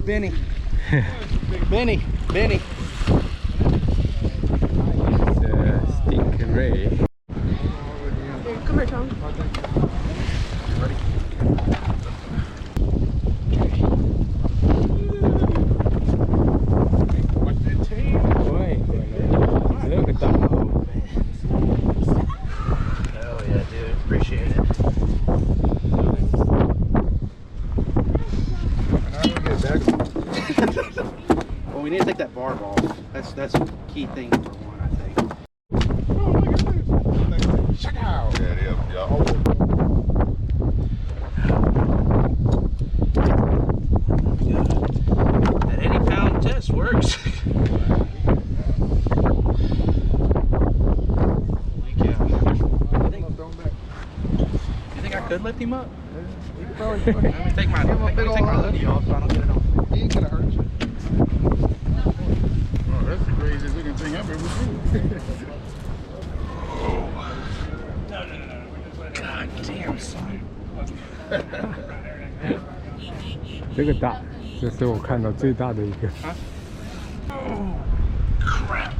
Benny. Benny. Benny. Stingray. Come here, Tom. Look at that. Hell yeah, dude. Appreciate it. Well, we need to take that barb off. That's a key thing for one, I think. Oh, look at this. Check out. Yeah, it is. Yeah. That 80-pound test works. You think I could lift him up? You could probably Let me take my hoodie off so I don't get it on. He ain't gonna hurt you. Oh, that's the craziest looking thing I've ever seen. God damn, son. 这个大，这是我看到最大的一个。Oh, crap.